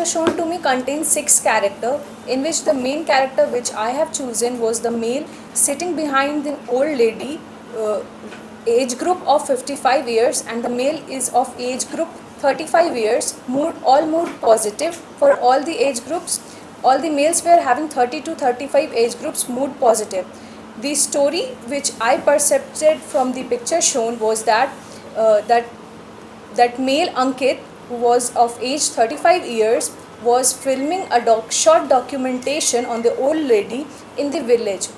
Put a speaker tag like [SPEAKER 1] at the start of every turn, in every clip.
[SPEAKER 1] picture shown to me contains 6 characters, in which the main character which I have chosen was the male sitting behind an old lady, age group of 55 years, and the male is of age group 35 years. All mood positive for all the age groups. All the males were having 30 to 35 age groups, mood positive. The story which I perceived from the picture shown was that male Ankit, who was of age 35 years, was filming a short documentation on the old lady in the village.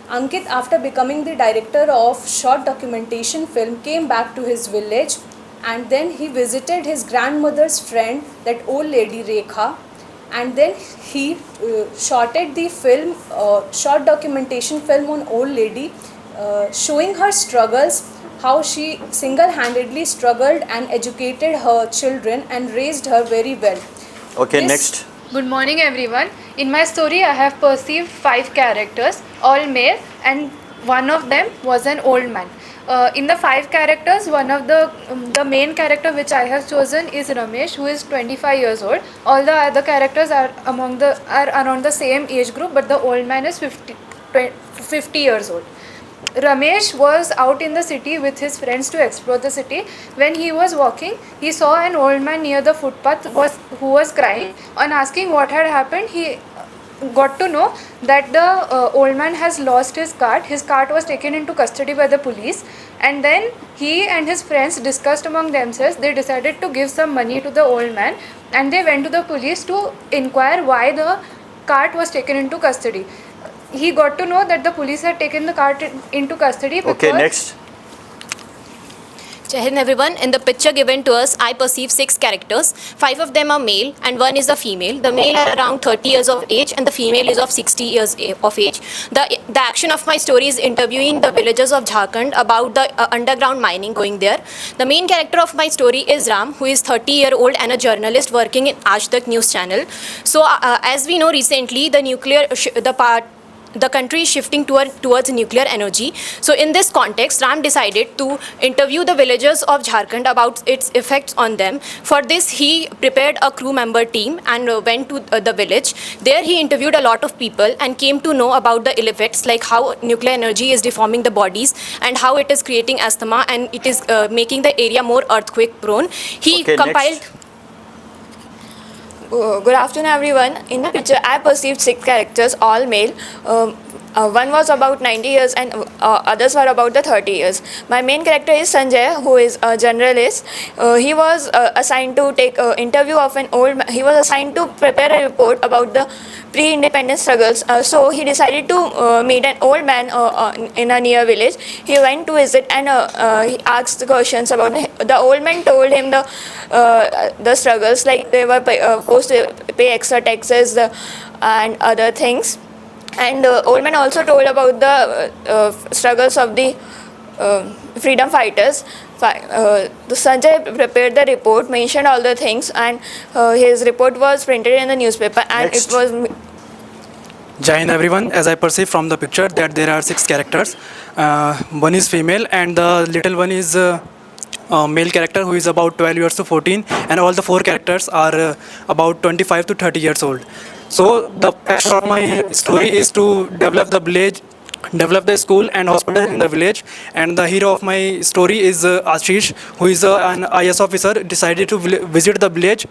[SPEAKER 1] Ankit, after becoming the director of short documentation film, came back to his village, and then he visited his grandmother's friend, that old lady Rekha, and then he shorted the film, short documentation film on old lady, showing her struggles, how she single-handedly struggled and educated her children and raised her very well.
[SPEAKER 2] Okay, next.
[SPEAKER 3] Good morning, everyone. In my story, I have perceived 5 characters, all male, and one of them was an old man. In the 5 characters, one of the main character which I have chosen is Ramesh, who is 25 years old. All the other characters are around the same age group, but the old man is 50 years old. Ramesh was out in the city with his friends to explore the city. When he was walking, he saw an old man near the footpath who was crying. On asking what had happened, he got to know that the old man has lost his cart. His cart was taken into custody by the police, and then he and his friends discussed among themselves. They decided to give some money to the old man, and they went to the police to inquire why the cart was taken into custody. He got to know that the police had taken the cart into custody because...
[SPEAKER 2] Okay, next.
[SPEAKER 4] Jai Hind everyone. In the picture given to us, I perceive 6 characters. 5 of them are male and 1 is a female. The male are around 30 years of age and the female is of 60 years of age. The action of my story is interviewing the villagers of Jharkhand about the underground mining going there. The main character of my story is Ram, who is 30-year-old and a journalist working in Aaj Tak news channel. So as we know recently, the country is shifting towards nuclear energy. So in this context, Ram decided to interview the villagers of Jharkhand about its effects on them. For this, he prepared a crew member team and went to the village. There he interviewed a lot of people and came to know about the ill effects, like how nuclear energy is deforming the bodies and how it is creating asthma and it is making the area more earthquake prone. He compiled...
[SPEAKER 2] Next.
[SPEAKER 5] Good afternoon, everyone. In the picture, I perceived 6 characters, all male. One was about 90 years and others were about the 30 years. My main character is Sanjay, who is a journalist. He was assigned to take an interview of an old man. He was assigned to prepare a report about the pre-independence struggles. So he decided to meet an old man in a near village. He went to visit and he asked questions about the old man. Told him the struggles, like they were forced to pay extra taxes and other things. And the old man also told about the struggles of the freedom fighters. Sanjay prepared the report, mentioned all the things, and his report was printed in the newspaper. And
[SPEAKER 2] Next.
[SPEAKER 5] it was...
[SPEAKER 6] Jai Hind everyone. As I perceive from the picture that there are 6 characters. One is female and the little one is male character who is about 12 years to 14, and all the 4 characters are about 25 to 30 years old. So the passion of my story is to develop the village, develop the school and hospital in the village. And the hero of my story is Ashish, who is an IS officer, decided to visit the village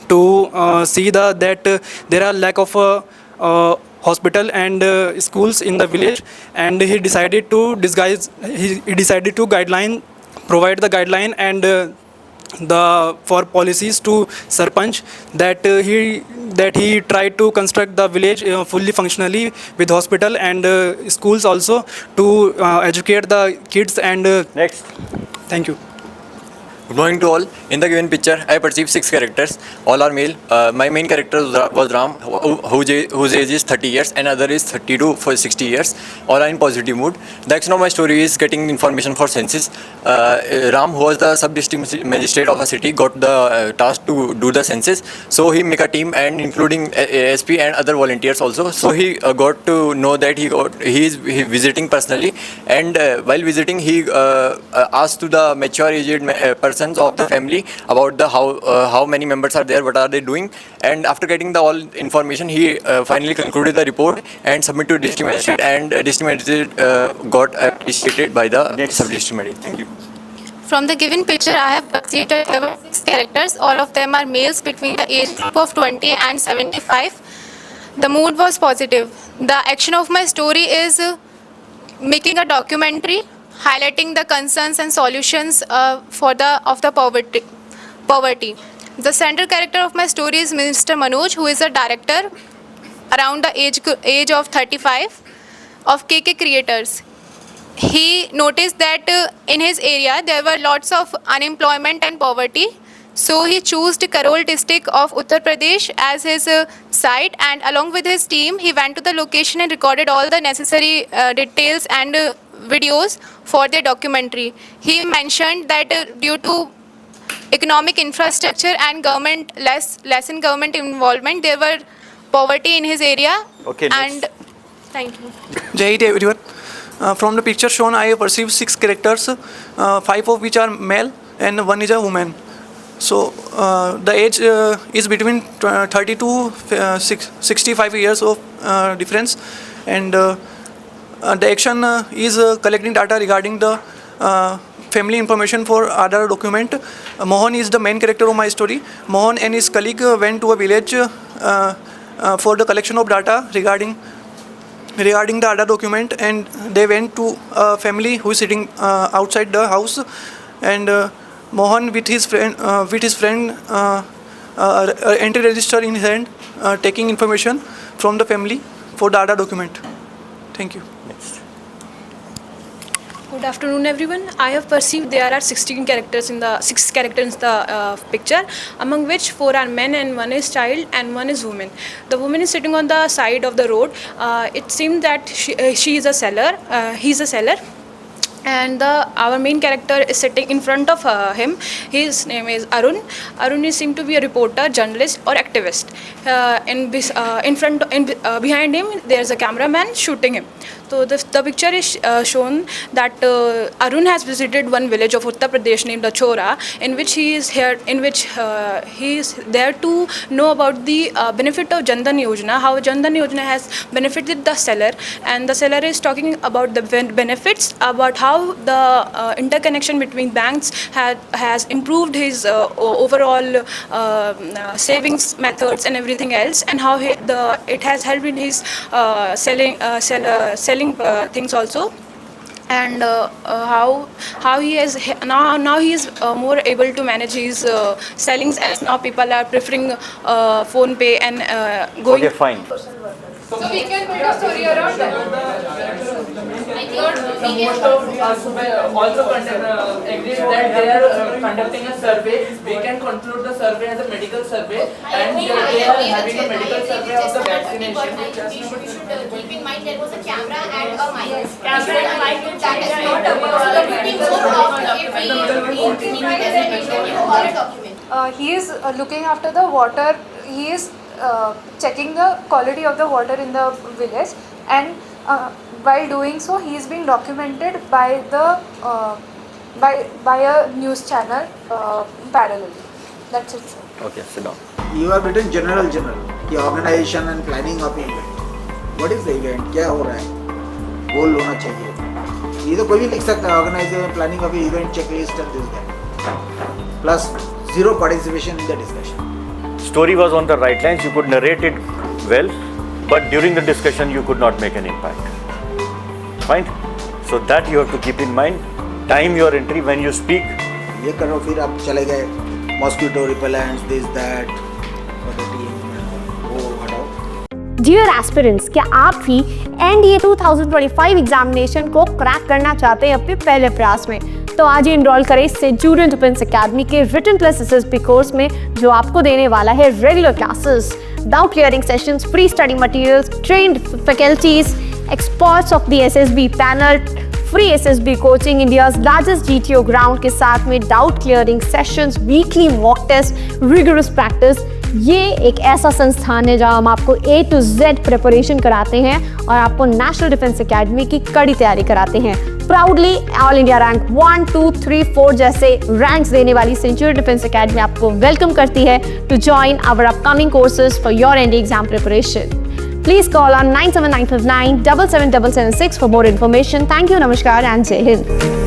[SPEAKER 6] to see that there are lack of hospital and schools in the village, and he decided to provide the guideline and for policies to Sarpanch that he tried to construct the village fully functionally with hospital and schools also to educate the kids and
[SPEAKER 2] Next.
[SPEAKER 6] thank you.
[SPEAKER 7] Good morning to all. In the given picture, I perceive 6 characters. All are male. My main character was Ram, whose age is 30 years, and other is 32 for 60 years. All are in positive mood. The action of my story is getting information for census. Ram, who was the sub-district magistrate of a city, got the task to do the census. So he make a team, and including ASP and other volunteers also. So he got to know that he is visiting personally, and while visiting, he asked to the mature aged person persons of the family about the how many members are there, what are they doing, and after getting the all information, he finally concluded the report and submitted to district magistrate, and district magistrate got appreciated by the sub-district magistrate. Thank you.
[SPEAKER 4] From the given picture, I have perceived that there were 6 characters. All of them are males between the age group of 20 and 75. The mood was positive. The action of my story is making a documentary highlighting the concerns and solutions of the poverty. The central character of my story is Mr. Manoj, who is a director around the age of 35 of KK Creators. He noticed that in his area there were lots of unemployment and poverty. So he chose the Karol district of Uttar Pradesh as his site, and along with his team, he went to the location and recorded all the necessary details and videos for their documentary. He mentioned that due to economic infrastructure and less in government involvement, there were poverty in his area.
[SPEAKER 2] Okay, next.
[SPEAKER 4] And thank you.
[SPEAKER 6] Jai Hind everyone. From the picture shown, I have perceived 6 characters, 5 of which are male and 1 is a woman. So the age is between 30 to 65 years of difference, and the action is collecting data regarding the family information for Aadhaar document. Mohan is the main character of my story. Mohan and his colleague went to a village for the collection of data regarding the Aadhaar document, and they went to a family who is sitting outside the house, and Mohan with his friend entry register in his hand, taking information from the family for the Aadhaar document. Thank you.
[SPEAKER 2] Next.
[SPEAKER 8] Good afternoon, everyone. I have perceived there are 6 characters in the picture, among which 4 are men and 1 is child and 1 is woman. The woman is sitting on the side of the road. It seems that she is a seller. He is a seller. And our main character is sitting in front of him. His name is Arun. Arun is seemed to be a reporter, journalist, or activist. Behind him, there is a cameraman shooting him. So the picture is shown that Arun has visited one village of Uttar Pradesh named Achora, in which he is there to know about the benefit of Jan Dhan Yojana, how Jan Dhan Yojana has benefited the seller, and the seller is talking about the benefits, about how the interconnection between banks has improved his overall savings methods and everything else, and how it has helped in his selling things also, and how he is now he is more able to manage his sellings, as now people are preferring phone pay and going.
[SPEAKER 2] Okay, fine.
[SPEAKER 3] So we can build a story around that.
[SPEAKER 9] Most of us also agree that they are conducting a survey. We can conclude the survey as a medical survey, and they are having a medical survey of the vaccination.
[SPEAKER 10] We should keep in mind there was a camera and a mic. Camera and mic, that is not about the more of every presentation or a document.
[SPEAKER 3] He is looking after the water. He is checking the quality of the water in the village, and while doing so, he is being documented by a news channel parallelly. That's it, sir.
[SPEAKER 2] Okay, sit down.
[SPEAKER 11] You have written general कि organization and planning of event. What is the event? क्या हो रहा है? Goal होना चाहिए. ये तो कोई भी लिख सकता है. Organization, planning of event, checklist and this that. Plus 0 participation in the discussion.
[SPEAKER 2] Story was on the right lines. You could narrate it well, but during the discussion you could not make an impact. Fine. So that you have to keep in mind. Time your entry when you speak.
[SPEAKER 11] ये करो फिर आप चले गए mosquito repellents, this that for the team. वो हटाओ.
[SPEAKER 12] Dear aspirants, क्या आप भी NDA 2025 एग्जामिनेशन को क्रैक करना चाहते हैं अपने पहले प्रयास में? तो आज ही इनरोल करें स्टूडेंट डिफेंस एकेडमी के रिटन प्लस SSB कोर्स में, जो आपको देने वाला है regular classes, doubt clearing sessions, free study materials, trained faculties, experts of the SSB panel, free SSB coaching, India's largest GTO ground के साथ में doubt clearing sessions, weekly mock test, rigorous practice. ये एक ऐसा संस्थान है जहां हम आपको A to Z प्रिपरेशन कराते हैं और आपको नेशनल डिफेंस एकेडमी की कड़ी तैयारी कराते हैं। प्राउडली ऑल इंडिया रैंक 1, 2, 3, 4 जैसे रैंक्स देने वाली सेंचुरी डिफेंस एकेडमी आपको वेलकम करती है to join our upcoming courses for your NDA exam preparation. Please call on 97959 77776 for more information. Thank you, Namaskar and Jai Hind.